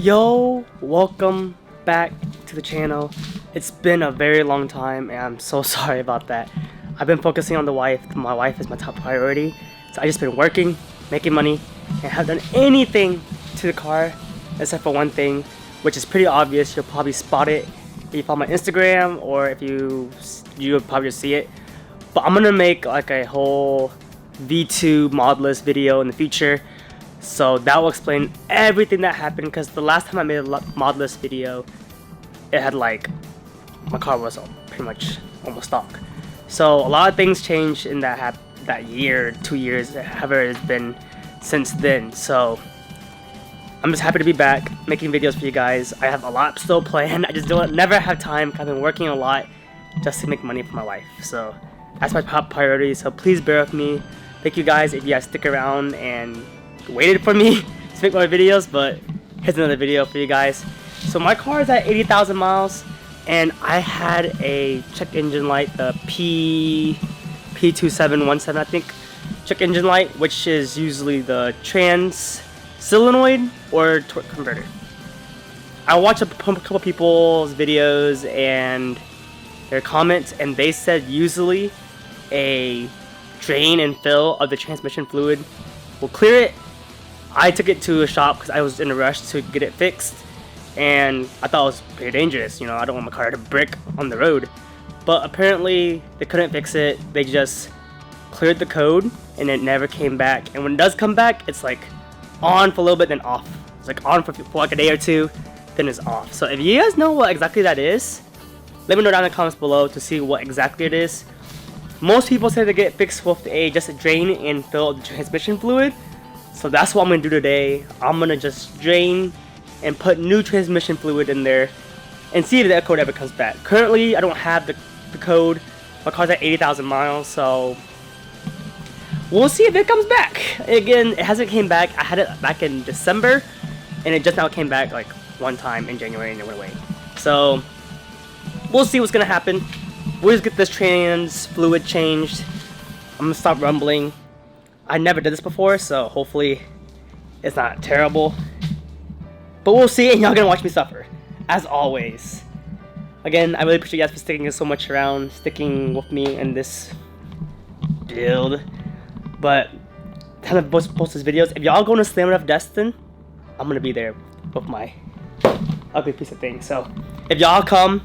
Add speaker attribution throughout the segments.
Speaker 1: Yo, welcome back to the channel. It's been a very long time and I'm so sorry about that. I've been focusing on the wife. My wife is my top priority. So I just been working, making money, and haven't done anything to the car except for one thing, which is pretty obvious. You'll probably spot it if you follow my Instagram, or if you'll probably just see it. But I'm gonna make like a whole V2 modless video in the future. So that will explain everything that happened, because the last time I made a modless video, it had like, my car was pretty much almost stock. So a lot of things changed in that year, 2 years, however it's been since then. So I'm just happy to be back making videos for you guys. I have a lot still planned. I just never have time. I've been working a lot just to make money for my wife. So that's my top priority. So please bear with me. Thank you guys if you guys stick around and waited for me to make more videos, but here's another video for you guys. So my car is at 80,000 miles and I had a check engine light, the P2717 I think, check engine light, which is usually the trans solenoid or torque converter. I watched a couple people's videos and their comments, and they said usually a drain and fill of the transmission fluid will clear it. I took it to a shop because I was in a rush to get it fixed, and I thought it was pretty dangerous. You know, I don't want my car to brick on the road. But apparently they couldn't fix it. They just cleared the code and it never came back. And when it does come back, it's like on for a little bit, then off. It's like on for like a day or two, then it's off. So if you guys know what exactly that is, let me know down in the comments below to see what exactly it is. Most people say they get fixed with just a drain and fill of the transmission fluid. So that's what I'm going to do today. I'm going to just drain and put new transmission fluid in there and see if that code ever comes back. Currently, I don't have the code. My car's at 80,000 miles, so we'll see if it comes back. Again, it hasn't came back. I had it back in December, and it just now came back like one time in January and it went away. So we'll see what's going to happen. We'll just get this trans fluid changed. I'm going to stop rumbling. I never did this before, so hopefully it's not terrible. But we'll see, and y'all gonna watch me suffer, as always. Again, I really appreciate you guys for sticking so much around, sticking with me in this build. But time to post these videos. If y'all going to Slam Enough Destin, I'm gonna be there with my ugly piece of thing. So if y'all come,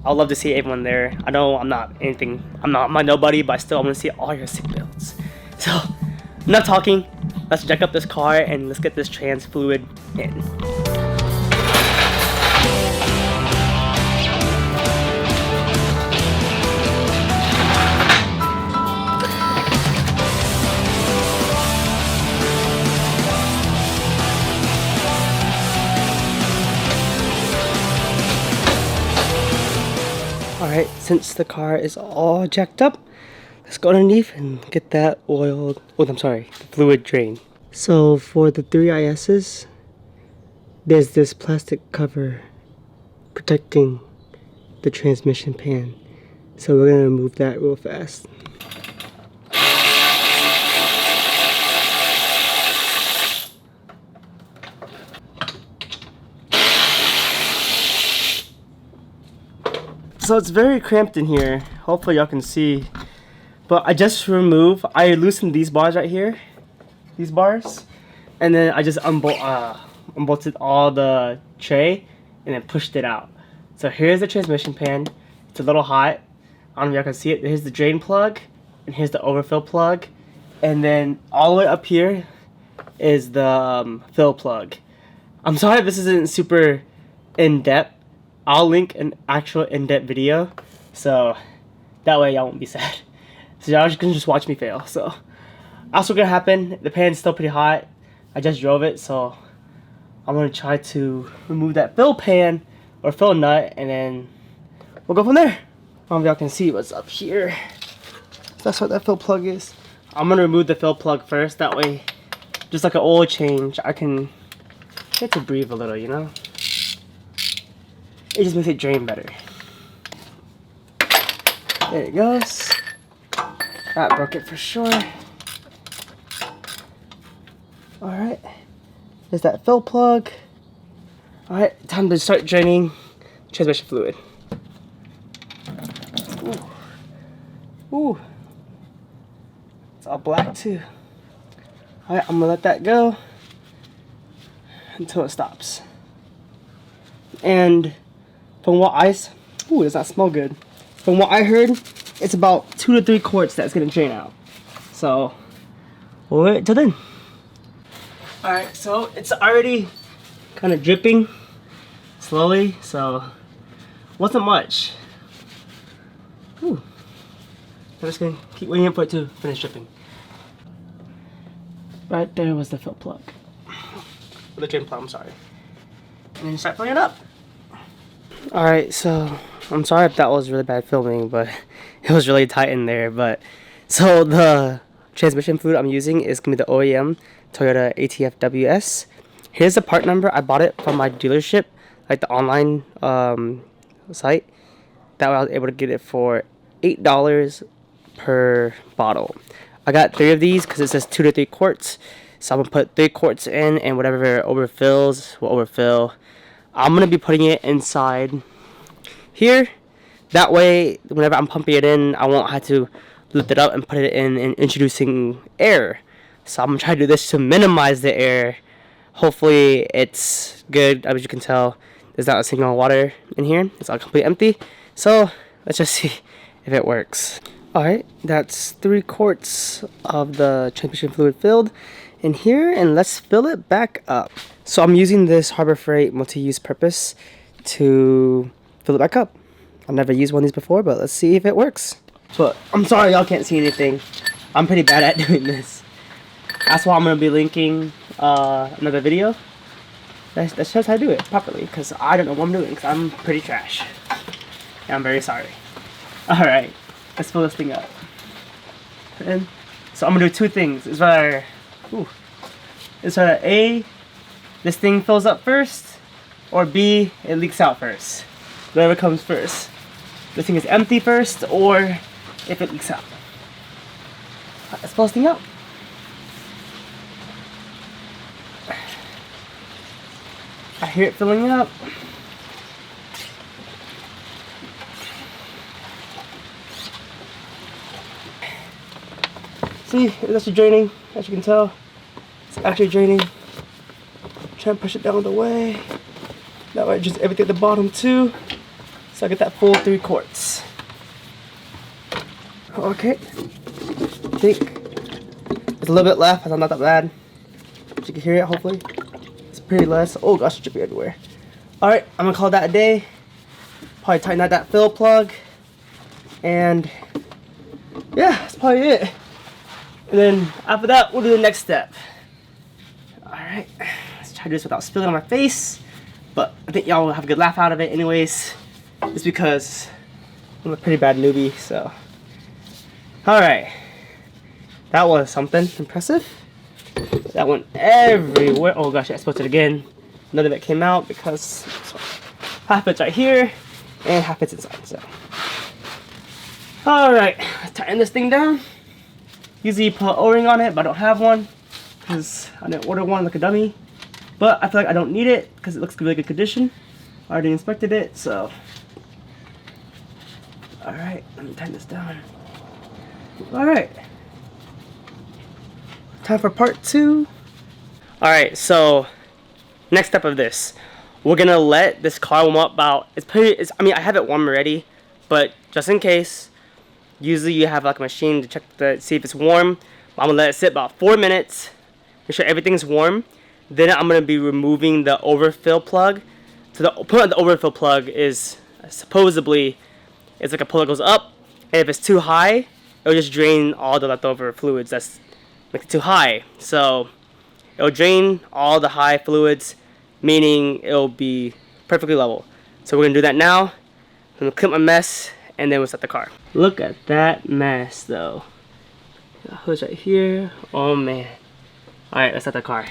Speaker 1: I'd love to see everyone there. I know I'm not nobody, but still I want to see all your sick builds. So enough talking, let's jack up this car and let's get this trans fluid in. Alright, since the car is all jacked up, let's go underneath and get that oiled. Oh, I'm sorry, the fluid drain. So for the 3ISs, there's this plastic cover protecting the transmission pan. So we're gonna remove that real fast. So it's very cramped in here. Hopefully y'all can see. But I loosened these bars right here, these bars, and then I just unbolted all the tray and then pushed it out. So here's the transmission pan. It's a little hot. I don't know if y'all can see it. Here's the drain plug, and here's the overfill plug, and then all the way up here is the fill plug. I'm sorry if this isn't super in-depth. I'll link an actual in-depth video, so that way y'all won't be sad. So y'all can just watch me fail. So that's what's gonna happen. The pan's still pretty hot. I just drove it, so I'm gonna try to remove that fill pan or fill nut, and then we'll go from there. I don't know if y'all can see what's up here. That's what that fill plug is. I'm gonna remove the fill plug first. That way, just like an oil change, I can get to breathe a little, you know? It just makes it drain better. There it goes. That broke it for sure. Alright. There's that fill plug. Alright, time to start draining transmission fluid. Ooh. Ooh. It's all black too. Alright, I'm gonna let that go until it stops. And from what ooh, does not smell good. From what I heard, it's about 2 to 3 quarts that's gonna drain out. So, we'll wait till then. Alright, so it's already kind of dripping slowly, so wasn't much. Whew. I'm just gonna keep waiting for it to finish dripping. Right there was the fill plug. The drain plug, I'm sorry. And then start filling it up. Alright, so I'm sorry if that was really bad filming, but it was really tight in there. But so the transmission fluid I'm using is gonna be the OEM Toyota ATF-WS. Here's the part number. I bought it from my dealership, like the online site. That way I was able to get it for $8 per bottle. I got 3 of these because it says 2 to 3 quarts. So I'm gonna put 3 quarts in, and whatever overfills will overfill. I'm gonna be putting it inside here. That way, whenever I'm pumping it in, I won't have to lift it up and put it in and introducing air. So I'm gonna try to do this to minimize the air. Hopefully it's good. As you can tell, there's not a single water in here. It's all completely empty. So let's just see if it works. Alright, that's 3 quarts of the transmission fluid filled in here, and let's fill it back up. So I'm using this Harbor Freight multi-use purpose to fill it back up. I've never used one of these before, but let's see if it works. But I'm sorry y'all can't see anything. I'm pretty bad at doing this. That's why I'm going to be linking another video that shows how to do it properly, because I don't know what I'm doing, because I'm pretty trash. And I'm very sorry. Alright, let's fill this thing up. And so I'm going to do 2 things. It's either A, this thing fills up first, or B, it leaks out first. Whatever comes first. This thing is empty first, or if it leaks out. Let's fill this thing up. I hear it filling up. See, it's actually draining, as you can tell. It's actually draining. Try and push it down the way. That way, just everything at the bottom too. So I get that full 3 quarts. Okay. I think there's a little bit left, but not that bad. You can hear it, hopefully. It's pretty less. Oh gosh, it's dripping everywhere. Alright, I'm gonna call that a day. Probably tighten out that fill plug. And yeah, that's probably it. And then after that, we'll do the next step. Alright, let's try to do this without spilling on my face. But I think y'all will have a good laugh out of it anyways. Just because I'm a pretty bad newbie, so. Alright. That was something impressive. That went everywhere. Oh gosh, I spilled it again. None of it came out because half it's right here and half it's inside, so. Alright, let's tighten this thing down. Usually put an O-ring on it, but I don't have one because I didn't order one like a dummy. But I feel like I don't need it because it looks in really good condition. I already inspected it, so. Alright, let me tighten this down. Alright. Time for part 2. Alright, so next step of this. We're gonna let this car warm up about, I mean, I have it warm already, but just in case, usually you have like a machine to check see if it's warm. I'm gonna let it sit about 4 minutes, make sure everything's warm. Then I'm gonna be removing the overfill plug. So the point of the overfill plug is supposedly it's like a pull that goes up, and if it's too high, it'll just drain all the leftover fluids that's like too high. So it'll drain all the high fluids, meaning it'll be perfectly level. So we're gonna do that now. I'm gonna clean up my mess, and then we'll start the car. Look at that mess though. The hood's right here. Oh man. Alright, let's start the car.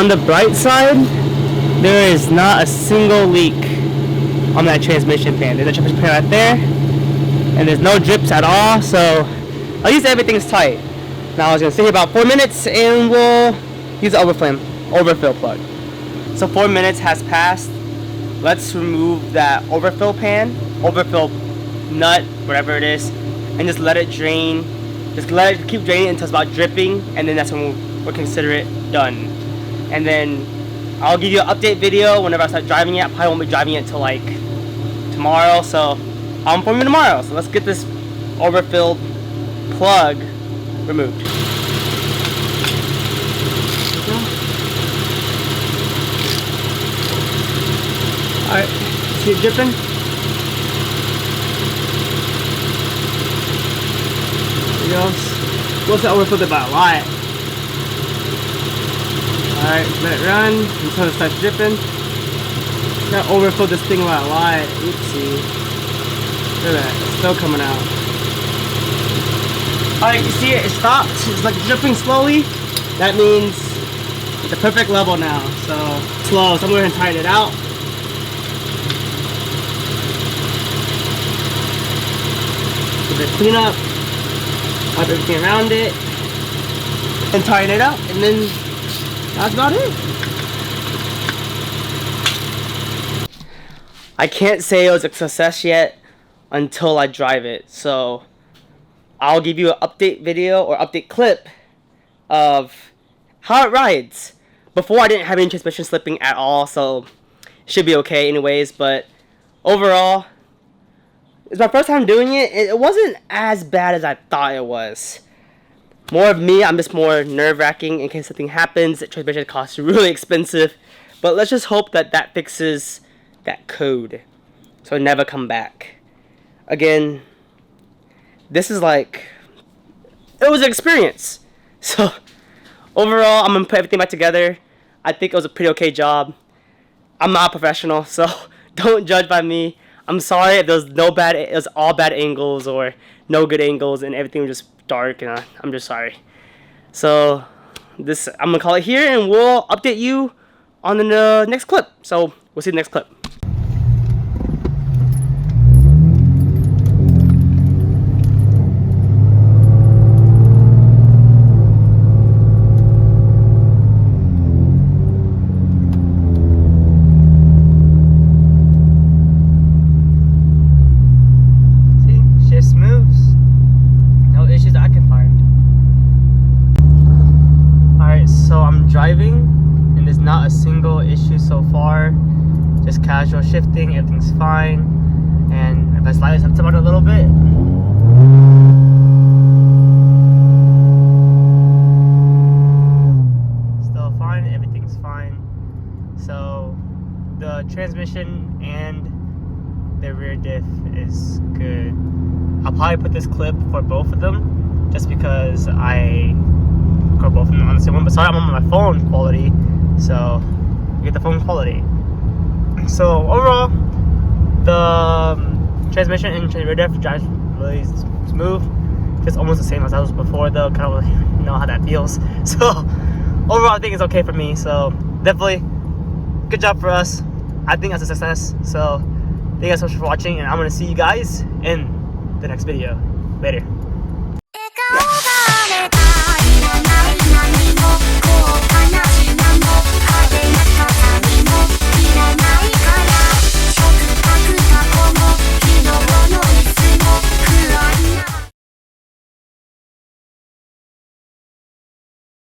Speaker 1: on the bright side, there is not a single leak on that transmission fan. There's a transmission fan right there, and there's no drips at all, so at least everything's tight. Now I was gonna sit here about 4 minutes and we'll use the overfill plug. So 4 minutes has passed. Let's remove that overfill nut, whatever it is, and just let it drain. Just let it keep draining until it's about dripping, and then that's when we'll consider it done. And then I'll give you an update video whenever I start driving it. I probably won't be driving it till like tomorrow, so I'll inform you tomorrow. So let's get this overfilled plug removed. Alright, see it dripping? There it goes. What's that overfilled by a lot? Alright, let it run until it starts dripping. Gotta overfill this thing by a lot. Oopsie. Look at that, it's still coming out. Alright, you see it? It stopped. It's like dripping slowly. That means it's the perfect level now. So, slow. So I'm going to tighten it out. Give it a clean up. Wipe everything around it. And tighten it up. And then that's about it. I can't say it was a success yet until I drive it. So I'll give you an update video or update clip of how it rides. Before I didn't have any transmission slipping at all, so it should be okay anyways. But overall, it's my first time doing it. It wasn't as bad as I thought it was. More of me, I'm just more nerve-wracking in case something happens. The transmission costs really expensive. But let's just hope that that fixes that code, so it never come back. Again, this is like, it was an experience. So overall, I'm gonna put everything back together. I think it was a pretty okay job. I'm not a professional, so don't judge by me. I'm sorry if there was it was all bad angles or no good angles and everything was just dark, and I'm just sorry. So I'm gonna call it here, and we'll update you on the next clip. So we'll see the next clip. Driving, and there's not a single issue so far. Just casual shifting, everything's fine. And if I slide this up a little bit, still fine, everything's fine. So the transmission and the rear diff is good. I'll probably put this clip for both of them just because I both of them on the same one, but sorry, I'm on my phone quality, so you get the phone quality. So overall, the transmission and rear diff drives really smooth, just almost the same as I was before though. Kind of really know how that feels. So overall, I think it's okay for me. So definitely good job for us. I think that's a success. So thank you guys so much for watching, and I'm gonna see you guys in the next video. Later.